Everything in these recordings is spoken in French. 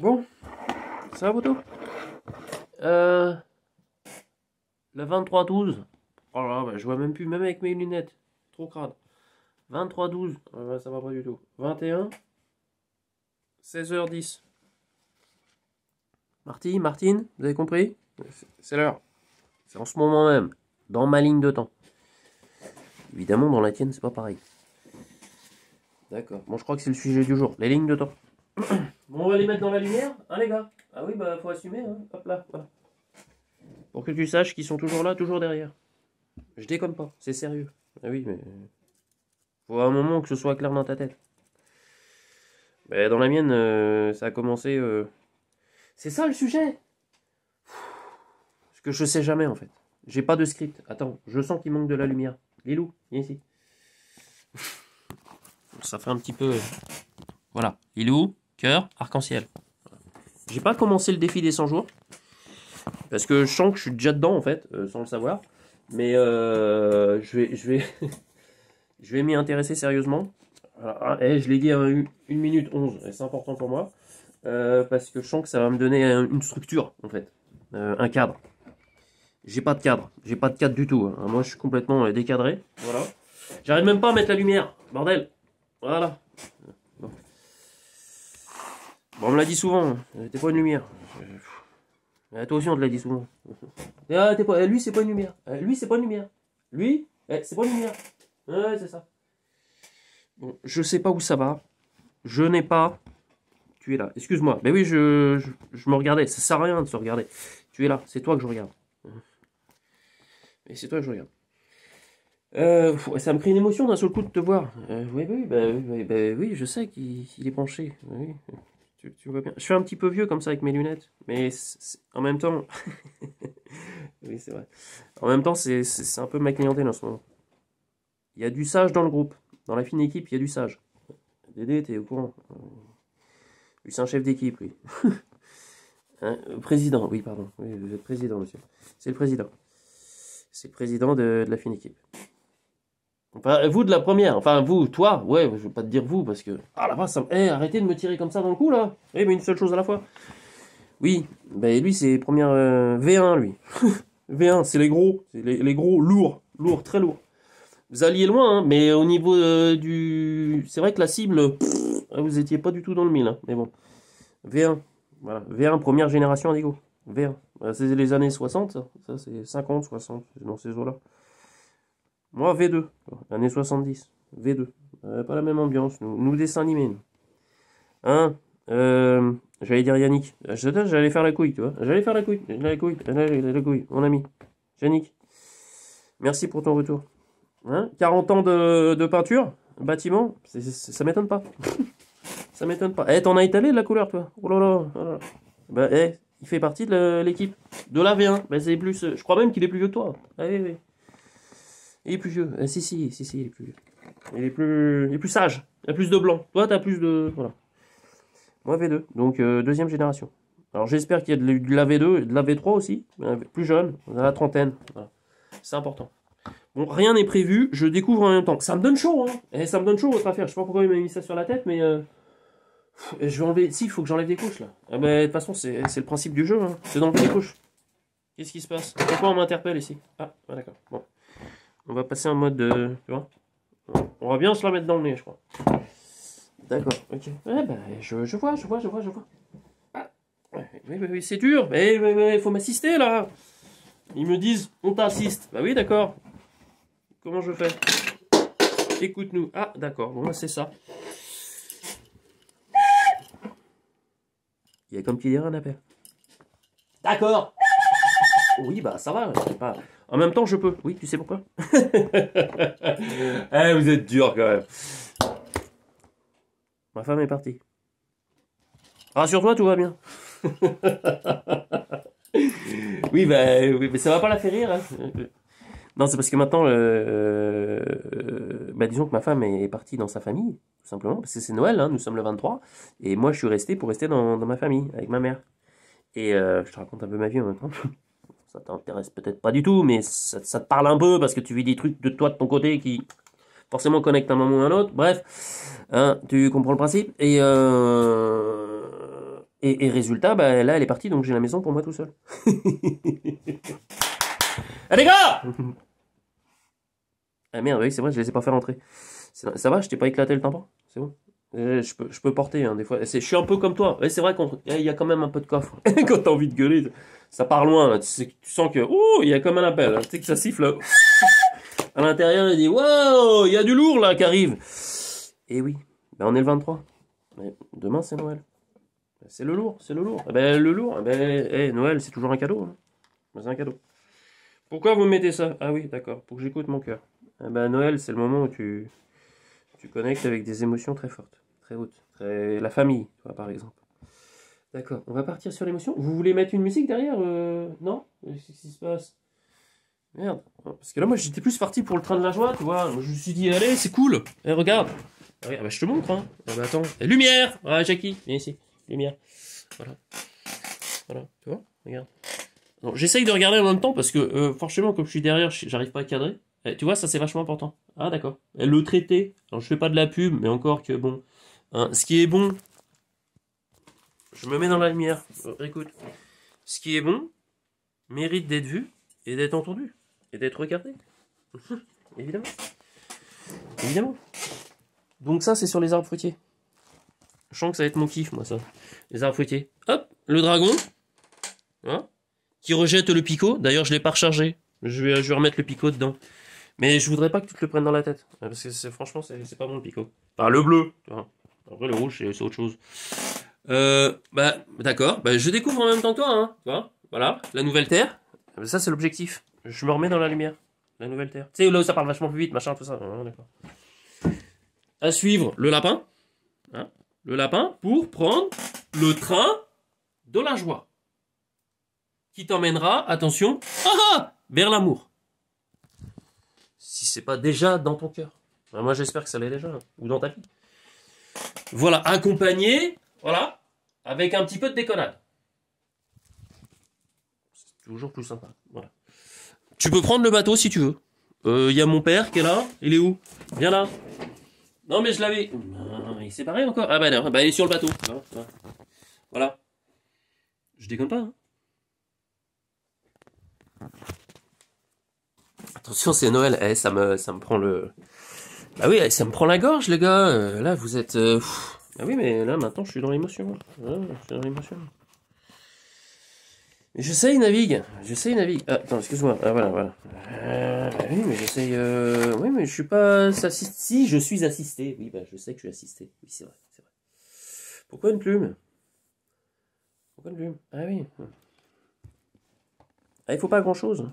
Bon, ça va, poteau? Le 23-12. Oh là là, bah, je vois même plus, même avec mes lunettes. Trop crade. 23-12. Ça va pas du tout. 21. 16h10. Martine, vous avez compris? C'est l'heure. C'est en ce moment même. Dans ma ligne de temps. Évidemment, dans la tienne, c'est pas pareil. D'accord. Bon, je crois que c'est le sujet du jour. Les lignes de temps. Bon, on va les mettre dans la lumière, hein, les gars? Ah oui, bah, faut assumer, hein. Hop là, voilà. Pour que tu saches qu'ils sont toujours là, toujours derrière. Je déconne pas, c'est sérieux. Ah oui, mais faut à un moment que ce soit clair dans ta tête. Mais dans la mienne, ça a commencé. C'est ça le sujet. Ce que je sais jamais en fait. J'ai pas de script. Attends, je sens qu'il manque de la lumière. Lilou, viens ici. Ça fait un petit peu. Voilà, Lilou, cœur, arc-en-ciel. J'ai pas commencé le défi des 100 jours. Parce que je sens que je suis déjà dedans en fait, sans le savoir. Mais je vais je vais m'y intéresser sérieusement. Et je l'ai dit à 1 minute 11, et c'est important pour moi. Parce que je sens que ça va me donner une structure en fait. Un cadre. J'ai pas de cadre du tout. Hein. Moi je suis complètement décadré. Voilà. J'arrive même pas à mettre la lumière. Bordel. Voilà. Bon, on me l'a dit souvent. T'es pas une lumière. Toi aussi on te l'a dit souvent. Ah, lui c'est pas une lumière. Lui c'est pas une lumière. Lui, c'est pas une lumière. Ouais, c'est ça. Bon, je sais pas où ça va. Je n'ai pas. Tu es là. Excuse-moi. Mais oui, je me regardais. Ça sert à rien de se regarder. Tu es là. C'est toi que je regarde. Et c'est toi que je regarde. Ça me crée une émotion d'un seul coup de te voir. Oui, je sais qu'il est penché. Oui, tu vois bien. Je suis un petit peu vieux comme ça avec mes lunettes. Mais en même temps. Oui, c'est vrai. En même temps, c'est un peu ma clientèle en ce moment. Il y a du sage dans le groupe. Dans la fine équipe, il y a du sage. Dédé, t'es au courant. Lui, c'est un chef d'équipe, lui. Hein, président, oui, pardon. Oui, vous êtes président, monsieur. C'est le président. C'est le président de la fine équipe. Enfin, vous de la première. Enfin, vous, toi, ouais, je vais pas te dire vous, parce que... Ah, la vache, arrêtez de me tirer comme ça dans le cou, là. Eh, mais une seule chose à la fois. Oui, ben lui, c'est première... V1, lui. V1, c'est les gros. C'est les gros lourds. Lourds, très lourds. Vous alliez loin, hein, mais au niveau du... C'est vrai que la cible... vous étiez pas du tout dans le mille, hein, mais bon. V1. Voilà. V1, première génération Indigo. V1. C'est les années 60, ça c'est 50, 60, c'est dans ces eaux-là. Moi, V2. Années 70. V2. Pas la même ambiance, nous dessins animés. Nous. Hein j'allais dire Yannick. J'allais faire la couille, tu vois. J'allais faire la couille. La couille, mon ami. Yannick. Merci pour ton retour. Hein 40 ans de peinture, bâtiment, ça m'étonne pas. Ça m'étonne pas. T'en as étalé de la couleur, toi. Oh là là. Oh là là. Bah, il fait partie de l'équipe. De la V1. Bah, c'est plus. Je crois même qu'il est plus vieux que toi. Ah, oui. Il est plus vieux. Si, il est plus vieux. Il est plus sage. Il a plus de blanc. Toi, t'as plus de. Voilà. Moi, V2. Donc, deuxième génération. Alors, j'espère qu'il y a de la V2 et de la V3 aussi. Plus jeune, à la trentaine. Voilà. C'est important. Bon, rien n'est prévu. Je découvre en même temps. Ça me donne chaud, hein. Ça me donne chaud, votre affaire. Je sais pas pourquoi il m'a mis ça sur la tête, mais. Je vais enlever. Si, il faut que j'enlève des couches là. Ah bah, de toute façon, c'est le principe du jeu. Hein. C'est d'enlever des couches. Qu'est-ce qui se passe? Pourquoi on m'interpelle ici? Ah, d'accord. Bon. On va passer en mode. Tu vois? On va bien se la mettre dans le nez, je crois. D'accord, ok. Ouais, bah, je vois. Ah, oui, c'est dur. Mais il faut m'assister là. Ils me disent, on t'assiste. Bah oui, d'accord. Comment je fais? Écoute-nous. Ah, d'accord. Bon, bah, c'est ça. Il y a comme qui dirait un appel. D'accord. Oui, bah ça va. Pas... En même temps, je peux. Oui, tu sais pourquoi? Vous êtes dur quand même. Ma femme est partie. Rassure-toi, tout va bien. Oui, mais ça va pas la faire rire. Hein. Non, c'est parce que maintenant, disons que ma femme est partie dans sa famille, tout simplement, parce que c'est Noël, hein, nous sommes le 23, et moi je suis resté pour rester dans ma famille, avec ma mère. Et je te raconte un peu ma vie en même temps. Ça t'intéresse peut-être pas du tout, mais ça te parle un peu, parce que tu vis des trucs de toi, de ton côté, qui forcément connectent un moment ou un autre. Bref, hein, tu comprends le principe. Et Et résultat, bah, là, elle est partie, donc j'ai la maison pour moi tout seul. Ah, les gars! Ah merde, oui, c'est vrai, je les ai pas fait rentrer. Ça va, je t'ai pas éclaté le tympan? C'est bon? Je peux porter, hein, des fois. Je suis un peu comme toi. Ouais, c'est vrai qu'il y a quand même un peu de coffre. Quand t'as envie de gueuler, ça part loin, là. Tu sens que, ouh, il y a comme un appel, hein. Tu sais que ça siffle, là. À l'intérieur, il dit, wow, il y a du lourd, là, qui arrive. Et oui, ben, on est le 23. Mais demain, c'est Noël. C'est le lourd, c'est le lourd. Eh ben, le lourd, eh ben, Noël, c'est toujours un cadeau, hein. C'est un cadeau. Pourquoi vous me mettez ça? Ah oui, d'accord, pour que j'écoute mon cœur. Eh ben, Noël, c'est le moment où tu connectes avec des émotions très fortes, très hautes. La famille, toi, par exemple. D'accord, on va partir sur l'émotion. Vous voulez mettre une musique derrière non? Qu'est-ce qui se passe? Merde. Parce que là, moi, j'étais plus parti pour le train de la joie, tu vois. Je me suis dit, allez, c'est cool. Eh, regarde. Ah, bah, je te montre, hein. Ah, bah, attends. Eh, lumière! Ah, Jackie, viens ici. Lumière. Voilà. Voilà, tu vois? Regarde. J'essaye de regarder en même temps parce que, franchement, comme je suis derrière, j'arrive pas à cadrer. Eh, tu vois, ça, c'est vachement important. Ah, d'accord. Eh, le traité. Alors, je fais pas de la pub, mais encore que, bon. Hein, ce qui est bon, je me mets dans la lumière. Écoute. Ce qui est bon mérite d'être vu et d'être entendu. Et d'être regardé. Évidemment. Évidemment. Donc ça, c'est sur les arbres fruitiers. Je sens que ça va être mon kiff, moi, ça. Les arbres fruitiers. Hop, le dragon. Hein, qui rejette le picot. D'ailleurs, je l'ai pas rechargé. Je vais remettre le picot dedans. Mais je voudrais pas que tu te le prennes dans la tête. Parce que franchement, c'est pas bon le picot. Enfin, le bleu. Tu vois. Après, le rouge, c'est autre chose. Bah, d'accord. Bah, je découvre en même temps que toi, hein. Tu vois. Voilà. La nouvelle Terre. Ça, c'est l'objectif. Je me remets dans la lumière. La nouvelle Terre. Tu sais, là où ça parle vachement plus vite, machin, tout ça. Ah, d'accord. À suivre, le lapin. Hein, le lapin pour prendre le train de la joie. Qui t'emmènera, attention, vers l'amour. Si c'est pas déjà dans ton cœur. Ben moi, j'espère que ça l'est déjà. Hein, ou dans ta vie. Voilà, accompagné, voilà, avec un petit peu de déconnade. C'est toujours plus sympa. Voilà. Tu peux prendre le bateau si tu veux. Il y a mon père qui est là. Il est où? Viens là. Non, mais je l'avais... il s'est barré encore. Ah bah non, bah il est sur le bateau. Voilà. Je déconne pas. Hein. Attention, c'est Noël. Eh, ça me prend le... Bah oui, ça me prend la gorge, les gars. Là, vous êtes... Ah oui, mais là, maintenant, je suis dans l'émotion. Je suis dans l'émotion. Mais j'essaye, navigue. Ah, attends, excuse-moi. Ah, voilà. Oui, mais j'essaye... Oui, mais je suis pas... assisté. Si, je suis assisté. Oui, bah, je sais que je suis assisté. Oui, c'est vrai. Pourquoi une plume? Ah oui. Ah, il faut pas grand-chose.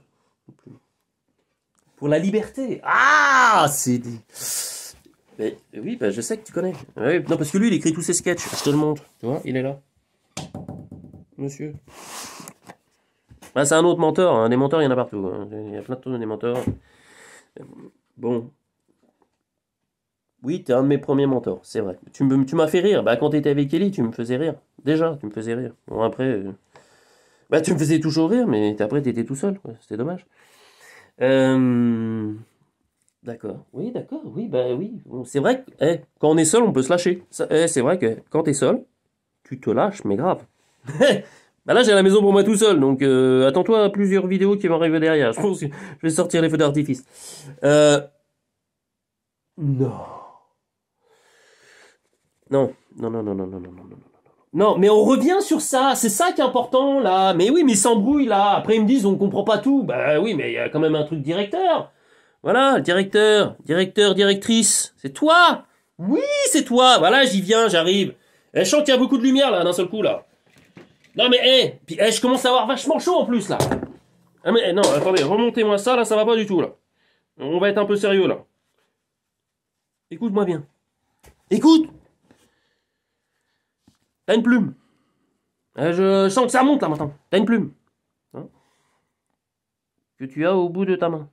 Pour la liberté. Ah, c'est dit. Mais, oui, bah, je sais que tu connais. Oui, non, parce que lui, il écrit tous ses sketchs. Je te le montre. Tu vois, il est là. Monsieur. Ah, c'est un autre mentor. Hein. Des mentors, il y en a partout. Hein. Il y a plein de des mentors. Bon. Oui, t'es un de mes premiers mentors, c'est vrai. Tu m'as fait rire. Bah, quand t'étais avec Ellie, tu me faisais rire. Déjà, tu me faisais rire. Bon, après... Bah, tu me faisais toujours rire, mais après, t'étais tout seul. C'était dommage. D'accord. Oui, d'accord. Oui, bah oui. Bon, c'est vrai que quand on est seul, on peut se lâcher. C'est vrai que quand t'es seul, tu te lâches, mais grave. Bah là, j'ai la maison pour moi tout seul, donc attends-toi à plusieurs vidéos qui vont arriver derrière. Je pense que je vais sortir les feux d'artifice. Non. Non. Non, mais on revient sur ça. C'est ça qui est important, là. Mais oui, mais ils s'embrouillent, là. Après, ils me disent, on comprend pas tout. Bah oui, mais il y a quand même un truc directeur. Voilà, directeur, directrice. C'est toi. Oui, c'est toi. Voilà, j'y viens, j'arrive. Je sens qu'il y a beaucoup de lumière, là, d'un seul coup, là. Non, mais, puis, je commence à avoir vachement chaud, en plus, là. Ah, mais, non, attendez, remontez-moi ça, là, ça va pas du tout, là. On va être un peu sérieux, là. Écoute-moi bien. Écoute. T'as une plume. Je sens que ça remonte là maintenant. T'as une plume. Hein, que tu as au bout de ta main.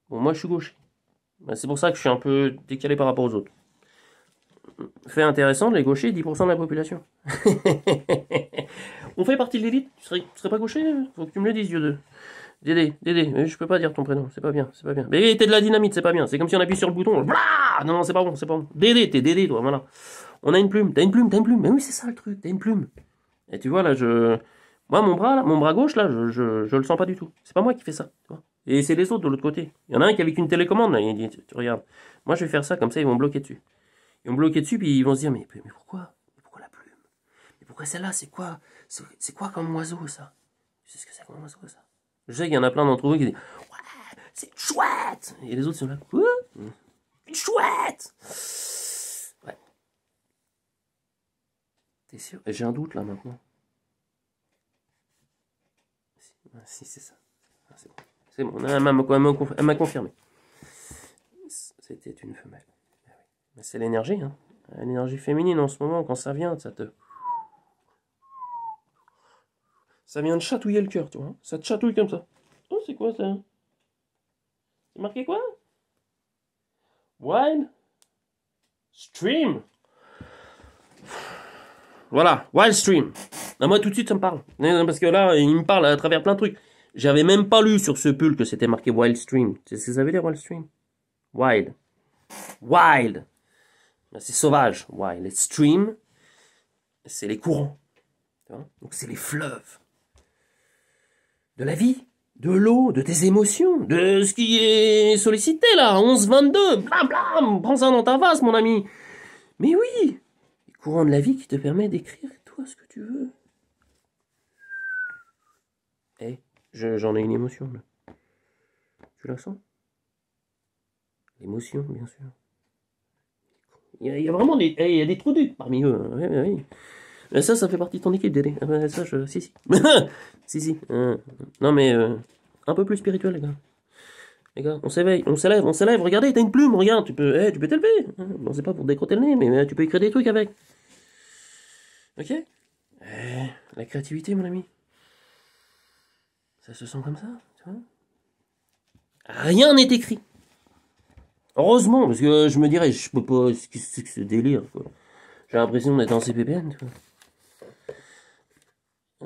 Bon, moi je suis gaucher. C'est pour ça que je suis un peu décalé par rapport aux autres. Fait intéressant, les gauchers, 10% de la population. On fait partie de l'élite. Tu serais pas gaucher? Faut que tu me le dises, Dieu de. Dédé. Je peux pas dire ton prénom, c'est pas bien. Mais t'es de la dynamite, c'est pas bien. C'est comme si on appuie sur le bouton. Blah, non, c'est pas bon. Dédé, t'es Dédé, toi, voilà. On a une plume. T'as une plume. Mais oui, c'est ça le truc, t'as une plume. Et tu vois, là, moi, mon bras gauche, là, je le sens pas du tout. C'est pas moi qui fais ça, tu vois. Et c'est les autres de l'autre côté. Il y en a un qui est avec une télécommande, là, il dit, tu regardes. Moi, je vais faire ça, comme ça, ils vont me bloquer dessus. Ils vont me bloquer dessus, puis ils vont se dire, mais pourquoi? Mais pourquoi la plume? Mais pourquoi celle-là? C'est quoi? C'est quoi comme oiseau, ça? Tu sais ce que c'est comme oiseau, ça? Je sais qu'il y en a plein d'entre vous qui disent, ouais, c'est une chouette! Et les autres sont là, quoi? Une chouette! Ouais. T'es sûr? Et j'ai un doute, là, maintenant. Si, c'est ça. Ah, c'est bon. C'est bon, elle m'a confirmé. C'était une femelle. Mais c'est l'énergie, hein. L'énergie féminine en ce moment, quand ça vient, ça vient de chatouiller le cœur, tu vois. Ça te chatouille comme ça. Oh, c'est quoi ça? C'est marqué quoi? Wild Stream. Voilà, Wild Stream. Ah, moi, tout de suite, ça me parle. Parce que là, il me parle à travers plein de trucs. J'avais même pas lu sur ce pull que c'était marqué Wild Stream. Tu sais ce que ça veut dire, Wild Stream? Wild. Wild. C'est sauvage. Wild. Et stream, c'est les courants. Donc, c'est les fleuves. De la vie, de l'eau, de tes émotions, de ce qui est sollicité là, 11-22, blam blam, prends ça dans ta vase mon ami. Mais oui, les courants de la vie qui te permet d'écrire toi ce que tu veux. Eh, j'en ai une émotion là. Tu la sens? L'émotion, bien sûr. Il y a vraiment des, il y a des trous ducs parmi eux. Hein. Oui, oui. Mais ça fait partie de ton équipe, Dédé. Ça, si. si. Non, mais un peu plus spirituel, les gars. Les gars, on s'éveille, on s'élève. Regardez, t'as une plume, regarde, tu peux t'élever. Bon, c'est pas pour décrotter le nez, mais tu peux écrire des trucs avec. Ok? La créativité, mon ami. Ça se sent comme ça, tu vois? Rien n'est écrit. Heureusement, parce que je me dirais, je peux pas. C'est que ce délire, quoi. J'ai l'impression d'être en CPPN, tu vois.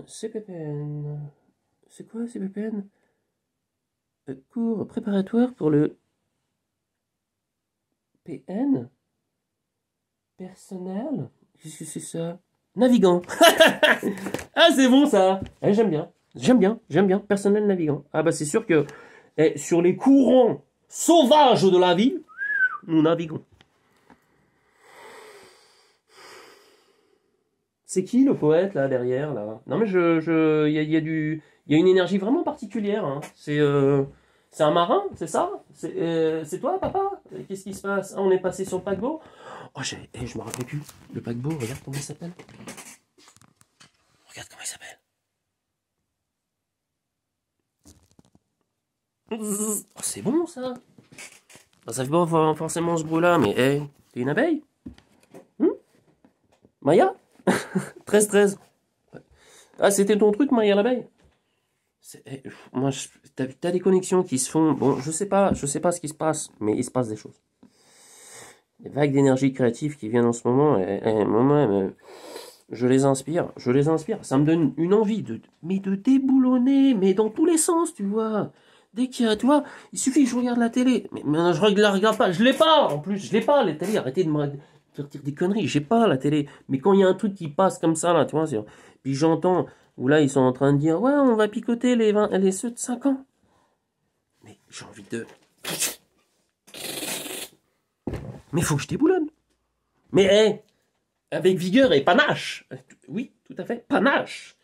CPPN. C'est quoi CPPN? Cours préparatoire pour le PN? Personnel? Qu'est-ce que c'est ça? Navigant. Ah, c'est bon ça. J'aime bien. Personnel navigant. Ah bah c'est sûr que sur les courants sauvages de la vie, nous naviguons. C'est qui le poète là derrière là? Non mais il y a une énergie vraiment particulière. Hein. C'est un marin, c'est ça? C'est toi, papa? Qu'est-ce qui se passe? Ah, on est passé sur le paquebot? Oh, je me rappelle plus. Le paquebot, regarde comment il s'appelle. Regarde comment il s'appelle. Oh, c'est bon ça. Ça fait pas forcément ce bruit-là, mais t'es une abeille? Maya? 13-13. Ah, c'était ton truc, Maya l'abeille? Moi, t'as des connexions qui se font. Bon, je sais pas ce qui se passe, mais il se passe des choses. Les vagues d'énergie créative qui viennent en ce moment, je les inspire. Ça me donne une envie de déboulonner, mais dans tous les sens, tu vois. Dès qu'il y a, tu vois, il suffit que je regarde la télé. Mais maintenant, je la regarde pas. Je l'ai pas, en plus. Je l'ai pas, la télé. Arrêtez de me faire dire des conneries. J'ai pas la télé. Mais quand il y a un truc qui passe comme ça, là, tu vois, puis j'entends, où là, ils sont en train de dire, ouais, on va picoter les ceux de 5 ans. Mais j'ai envie de... Mais faut que je déboulonne. Mais, avec vigueur et panache. Oui, tout à fait, panache.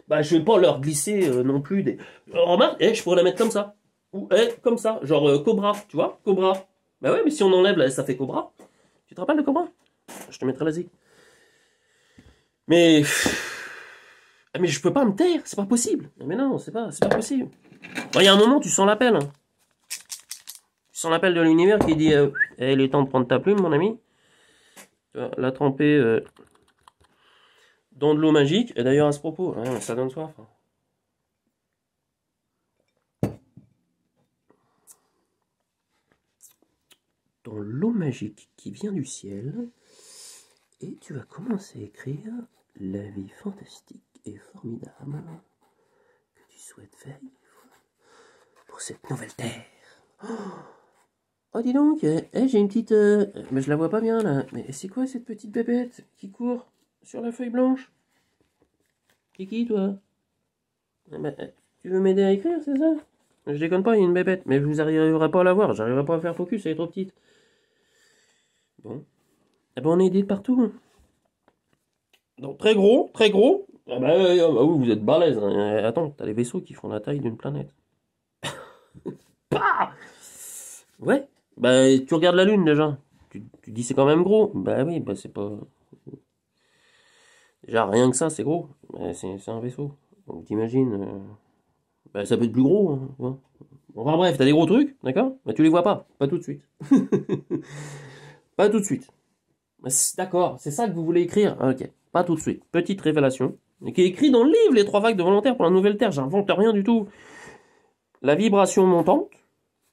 Bah, je vais pas leur glisser non plus des... Remarque, je pourrais la mettre comme ça. Ou, comme ça, genre Cobra, tu vois, Cobra. Bah ouais, mais si on enlève, là, ça fait Cobra. Tu te rappelles de Cobra? Je te mettrai la zik. Mais je peux pas me taire, c'est pas possible. Mais non, c'est pas possible. Il y a un moment, tu sens l'appel. Hein. Tu sens l'appel de l'univers qui dit il est temps de prendre ta plume, mon ami. Tu vas la tremper dans de l'eau magique. Et d'ailleurs, à ce propos, ça donne soif. Hein. Dans l'eau magique qui vient du ciel. Et tu vas commencer à écrire la vie fantastique et formidable que tu souhaites vivre pour cette nouvelle terre. Oh, dis donc, j'ai une petite... mais je la vois pas bien, là. Mais c'est quoi cette petite bébête qui court sur la feuille blanche? T'es qui, toi? Eh ben, tu veux m'aider à écrire, c'est ça? Je déconne pas, il y a une bébête, mais vous n'arriverez pas à la voir, j'arriverai pas à faire focus, elle est trop petite. Bon. Eh ben, on est aidé de partout. Donc, très gros, très gros. Ah bah, oui, vous êtes balèze. Hein. Attends, t'as les vaisseaux qui font la taille d'une planète. Bah ouais, bah tu regardes la Lune déjà. Tu dis c'est quand même gros. Bah oui, bah c'est pas... Déjà, rien que ça, c'est gros. Bah, c'est un vaisseau. Donc t'imagines... bah ça peut être plus gros. Hein, tu vois. Enfin bref, t'as des gros trucs, d'accord? Bah tu les vois pas. Pas tout de suite. Pas tout de suite. D'accord, c'est ça que vous voulez écrire? Ah, ok, pas tout de suite. Petite révélation. Qui est écrit dans le livre, les 3 vagues de volontaires pour la nouvelle Terre. J'invente rien du tout. La vibration montante,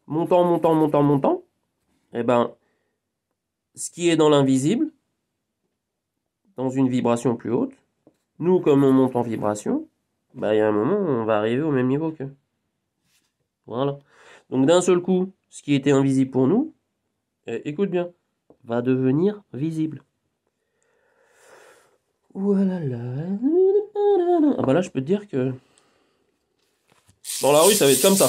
montant, eh ben, ce qui est dans l'invisible, dans une vibration plus haute, nous, comme on monte en vibration, bah, il y a un moment où on va arriver au même niveau qu'eux. Voilà. Donc, d'un seul coup, ce qui était invisible pour nous, écoute bien, va devenir visible. Voilà. Ah bah là, je peux te dire que dans la rue, ça va être comme ça.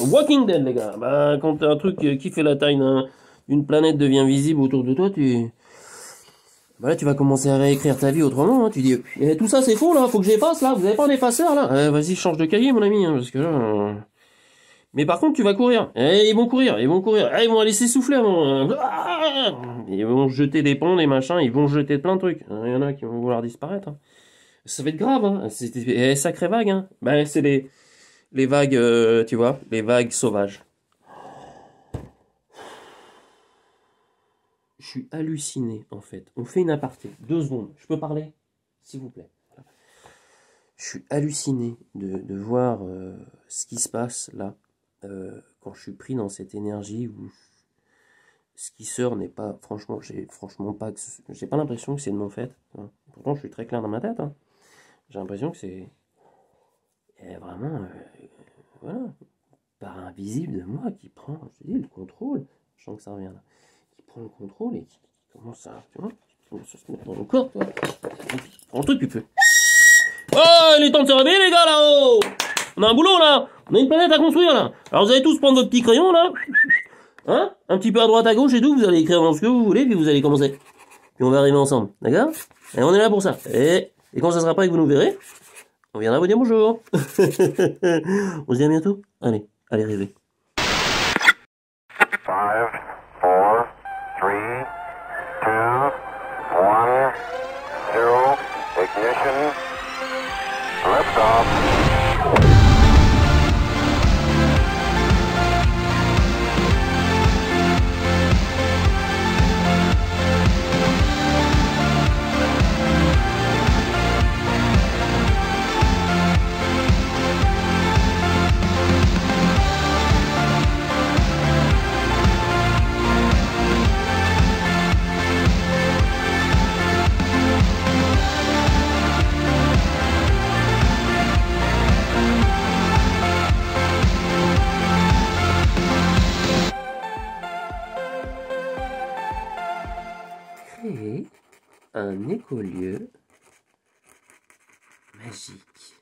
Walking Dead, les gars. Bah, quand t'as un truc qui fait la taille d'une planète devient visible autour de toi, bah là, tu vas commencer à réécrire ta vie autrement. Hein. Tu dis, tout ça, c'est faux, là. Faut que j'efface, là. Vous avez pas un effaceur, là? Vas-y, change de cahier, mon ami, hein, parce que là... Mais par contre, tu vas courir. Ils vont courir. Ils vont aller s'essouffler avant. Ils vont jeter des ponts, des machins. Ils vont jeter plein de trucs. Il y en a qui vont vouloir disparaître. Hein. Ça va être grave. Hein. C'est sacrée vague. Hein. Bah, c'est les vagues, tu vois, les vagues sauvages. Je suis halluciné, en fait. On fait une aparté. 2 secondes. Je peux parler? S'il vous plaît. Voilà. Je suis halluciné de voir ce qui se passe là. Quand je suis pris dans cette énergie où ce qui sort n'est pas, franchement, j'ai pas l'impression que c'est de mon fait. Hein. Pourtant, je suis très clair dans ma tête. Hein. J'ai l'impression que c'est vraiment, voilà, par invisible de moi qui prend, je te dis, le contrôle. Je sens que ça revient là. Qui prend le contrôle et qui commence à, tu vois, qui commence à se mettre dans le corps. Toi. Prends le truc, tu peux. Oh, il est temps de se réveiller, les gars, là-haut! On a un boulot, là! On a une planète à construire, là! Alors, vous allez tous prendre votre petit crayon, là! Hein? Un petit peu à droite, à gauche et tout, vous allez écrire ce que vous voulez, puis vous allez commencer. Puis on va arriver ensemble, d'accord? Et on est là pour ça. Et quand ça sera prêt et que vous nous verrez, on viendra vous dire bonjour. On se dit à bientôt? Allez rêver. 5, 4, 3, 2, 1, 0, ignition, liftoff. Créer un écolieu magique.